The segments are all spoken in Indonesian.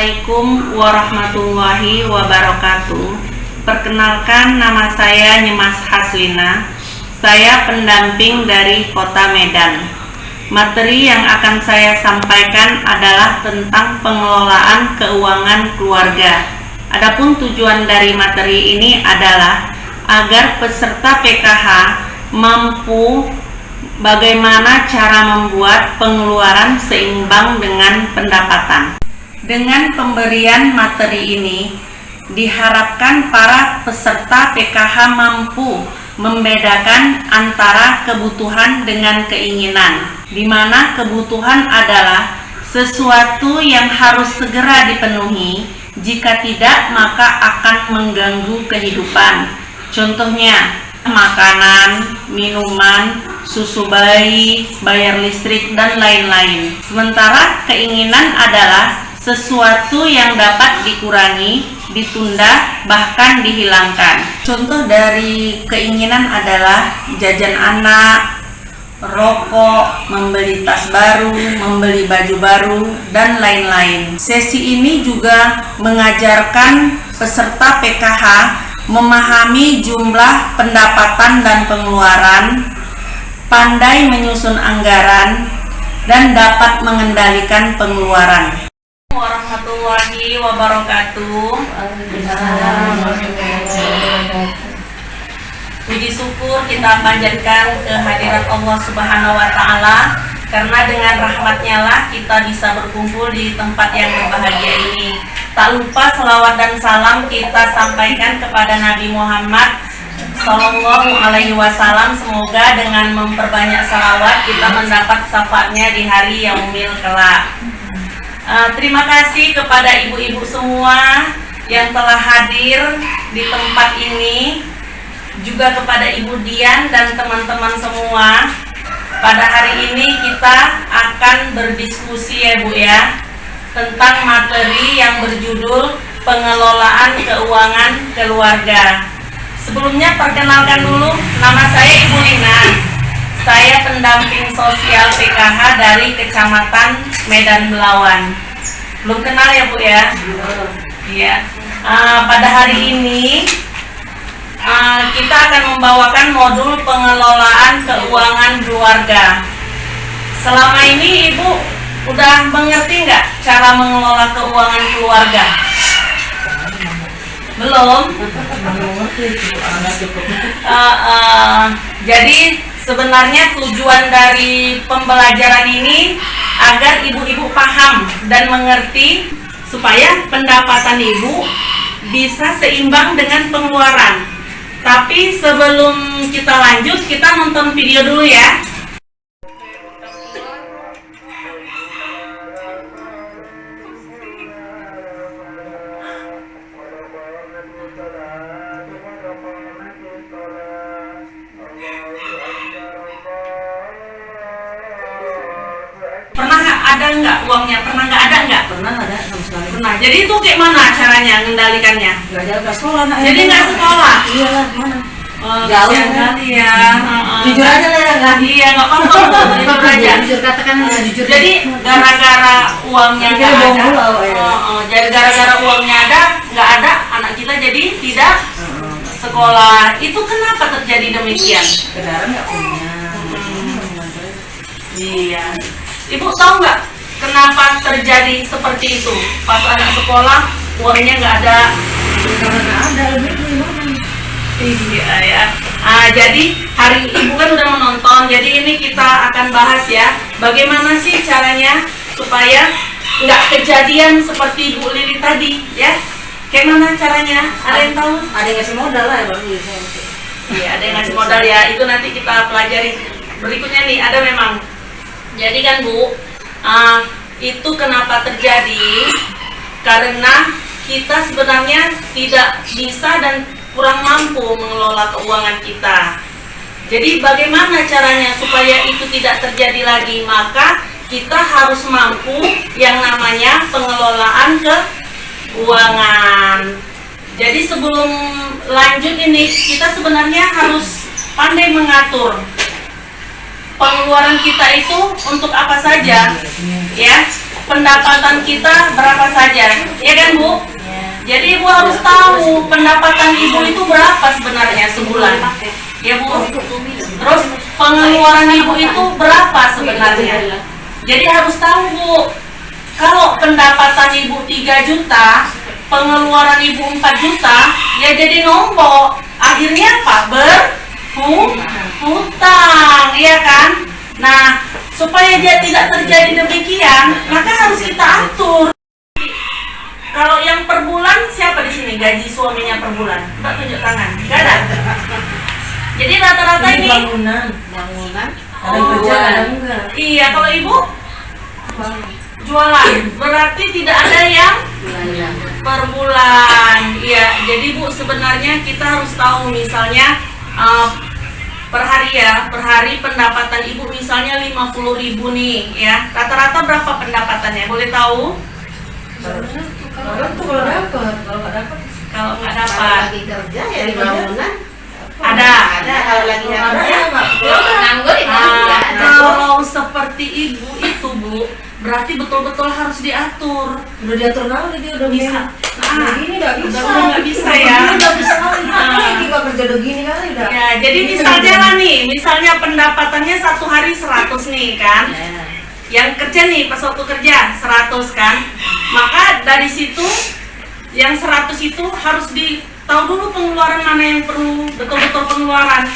Assalamualaikum warahmatullahi wabarakatuh. Perkenalkan, nama saya Nyemas Haslina. Saya pendamping dari Kota Medan. Materi yang akan saya sampaikan adalah tentang pengelolaan keuangan keluarga. Adapun tujuan dari materi ini adalah agar peserta PKH mampu bagaimana cara membuat pengeluaran seimbang dengan pendapatan. Dengan pemberian materi ini, diharapkan para peserta PKH mampu membedakan antara kebutuhan dengan keinginan, di mana kebutuhan adalah sesuatu yang harus segera dipenuhi, jika tidak maka akan mengganggu kehidupan. Contohnya, makanan, minuman, susu bayi, bayar listrik, dan lain-lain. Sementara keinginan adalah sesuatu yang dapat dikurangi, ditunda, bahkan dihilangkan. Contoh dari keinginan adalah jajan anak, rokok, membeli tas baru, membeli baju baru, dan lain-lain. Sesi ini juga mengajarkan peserta PKH memahami jumlah pendapatan dan pengeluaran, pandai menyusun anggaran, dan dapat mengendalikan pengeluaran. Warahmatullahi wabarakatuh. Puji syukur kita panjatkan kehadirat Allah Subhanahu wa Ta'ala, karena dengan rahmatnya lah kita bisa berkumpul di tempat yang berbahagia ini. Tak lupa selawat dan salam kita sampaikan kepada Nabi Muhammad Sallallahu Alaihi Wasallam. Semoga dengan memperbanyak salawat kita mendapat syafaatnya di hari yaumil kelak. Terima kasih kepada ibu-ibu semua yang telah hadir di tempat ini, juga kepada Ibu Dian dan teman-teman semua. Pada hari ini kita akan berdiskusi ya Bu ya, tentang materi yang berjudul pengelolaan keuangan keluarga. Sebelumnya perkenalkan dulu, nama saya Ibu Lina. Saya pendamping sosial PKH dari Kecamatan Medan Belawan. Belum kenal ya Bu ya? Iya. Pada hari ini kita akan membawakan modul pengelolaan keuangan keluarga. Selama ini Ibu udah mengerti nggak cara mengelola keuangan keluarga? Belum? Jadi sebenarnya tujuan dari pembelajaran ini agar ibu-ibu paham dan mengerti supaya pendapatan ibu bisa seimbang dengan pengeluaran. Tapi sebelum kita lanjut, kita nonton video dulu ya. Ada nggak uangnya? Pernah nggak ada nggak? Pernah ada sama sekali. Pernah. Jadi itu kayak mana caranya mengendalikannya? Nggak ada ke sekolah. Jadi nggak sekolah? Iya lah, mana? Jauh kali ya. Jujur aja lah ya kan? Iya, nggak apa-apa. Jujur aja. Jujur katakan jujur. Jadi gara-gara uangnya nggak ada. Jadi gara-gara uangnya ada, nggak ada, anak kita jadi tidak sekolah. Itu kenapa terjadi demikian? Saudara nggak punya. Iya. Ibu tahu nggak kenapa terjadi seperti itu? Pas anak sekolah uangnya nggak ada. Karena nggak ada lebih gimana? Iya ya. Jadi hari ibu kan udah menonton. Jadi ini kita akan bahas ya, bagaimana sih caranya supaya nggak kejadian seperti Bu Lili tadi ya? Kayak mana caranya? Ada yang tahu? Ada yang ngasih modal lah ya baru bisa. Iya, ada yang ngasih modal ya. Itu nanti kita pelajari. Berikutnya nih ada memang. Jadi kan Bu, itu kenapa terjadi? Karena kita sebenarnya tidak bisa dan kurang mampu mengelola keuangan kita. Jadi bagaimana caranya supaya itu tidak terjadi lagi? Maka kita harus mampu yang namanya pengelolaan keuangan. Jadi sebelum lanjut ini, kita sebenarnya harus pandai mengatur pengeluaran kita itu untuk apa saja, ya. pendapatan kita berapa saja, ya kan Bu? Jadi Ibu harus tahu pendapatan Ibu itu berapa sebenarnya sebulan, ya Bu. Terus pengeluaran Ibu itu berapa sebenarnya. Jadi harus tahu Bu. Kalau pendapatan Ibu 3 juta, pengeluaran Ibu 4 juta, ya jadi nombok. Akhirnya apa? Berhutang, iya kan? Nah, supaya dia tidak terjadi demikian, maka harus kita atur. Kalau yang per bulan, siapa di sini gaji suaminya per bulan? Mbak tunjuk tangan. Gak ada. Jadi rata-rata ini bangunan. Ada Oh, kerja, ada enggak? iya, kalau Ibu jualan, berarti tidak ada yang per bulan. Iya, jadi Bu sebenarnya kita harus tahu misalnya per hari ya, per hari pendapatan Ibu misalnya 50.000 nih ya. Rata-rata berapa pendapatannya? Boleh tahu? Orang tuh kalau dapat, kalau nggak dapat, Kalau nggak Kalau dapat, lagi kerja ya di bangunan ada. kalau lagi nggak kerja nganggur Nah, kalau seperti Ibu itu Bu, berarti betul-betul harus diatur. udah diatur kali dia udah Bisa. Udah gini nggak bisa. Udah nggak bisa ya. Nggak bisa kali. Nah. Ini nggak kerja udah gini kali udah. Ya, jadi misalnya lah nih, misalnya pendapatannya satu hari 100 nih kan. Yang kerja nih pas waktu kerja 100 kan. Maka dari situ yang 100 itu harus tahu dulu pengeluaran mana yang perlu betul-betul pengeluaran.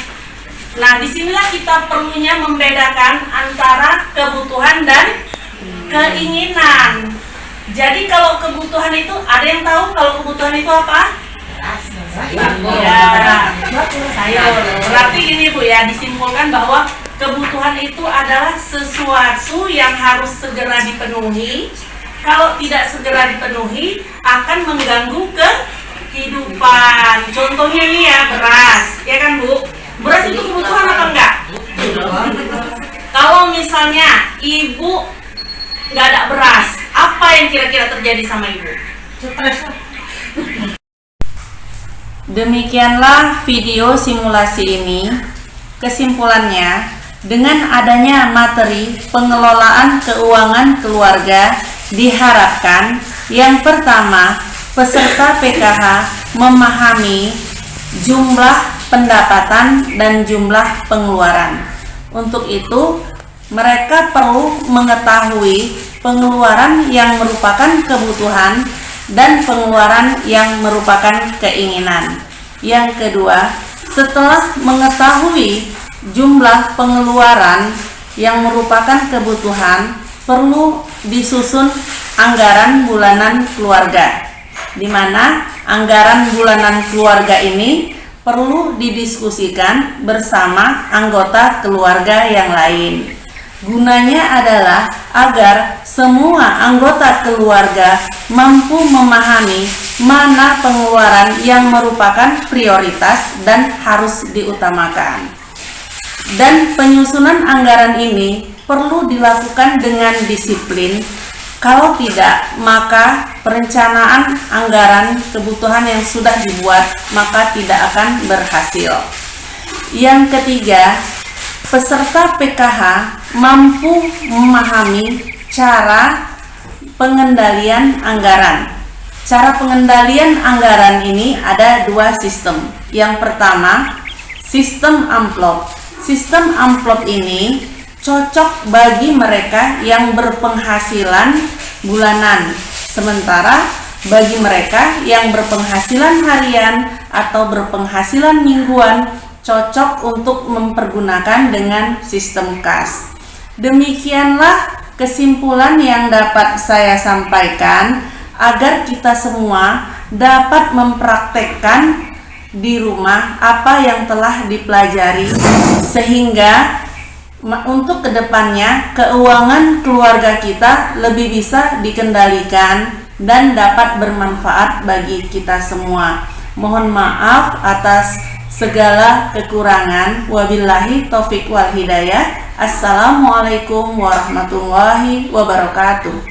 Nah, disinilah kita perlunya membedakan antara kebutuhan dan keinginan. Jadi kalau kebutuhan itu, ada yang tahu kalau kebutuhan itu apa? Ya, sayur. Berarti gini Bu ya, disimpulkan bahwa kebutuhan itu adalah sesuatu yang harus segera dipenuhi. Kalau tidak segera dipenuhi, akan mengganggu kehidupan. Contohnya nih ya, beras, ya kan Bu? Beras itu kebutuhan apa enggak? Kalau misalnya Ibu nggak ada beras, apa yang kira-kira terjadi sama Ibu? Demikianlah video simulasi ini. Kesimpulannya, dengan adanya materi pengelolaan keuangan keluarga, diharapkan yang pertama, peserta PKH memahami jumlah pendapatan dan jumlah pengeluaran. Untuk itu, mereka perlu mengetahui pengeluaran yang merupakan kebutuhan dan pengeluaran yang merupakan keinginan. Yang kedua, setelah mengetahui jumlah pengeluaran yang merupakan kebutuhan, perlu disusun anggaran bulanan keluarga, di mana anggaran bulanan keluarga ini perlu didiskusikan bersama anggota keluarga yang lain. Gunanya adalah agar semua anggota keluarga mampu memahami mana pengeluaran yang merupakan prioritas dan harus diutamakan. Dan penyusunan anggaran ini perlu dilakukan dengan disiplin. Kalau tidak, maka perencanaan anggaran kebutuhan yang sudah dibuat maka tidak akan berhasil. Yang ketiga, peserta PKH mampu memahami cara pengendalian anggaran. Cara pengendalian anggaran ini ada dua sistem. Yang pertama, sistem amplop. Sistem amplop ini cocok bagi mereka yang berpenghasilan bulanan, sementara bagi mereka yang berpenghasilan harian atau berpenghasilan mingguan cocok untuk mempergunakan dengan sistem kas. Demikianlah kesimpulan yang dapat saya sampaikan agar kita semua dapat mempraktekkan di rumah apa yang telah dipelajari, sehingga untuk kedepannya keuangan keluarga kita lebih bisa dikendalikan dan dapat bermanfaat bagi kita semua. Mohon maaf atas segala kekurangan. Wabillahi taufik wal hidayah. Assalamualaikum warahmatullahi wabarakatuh.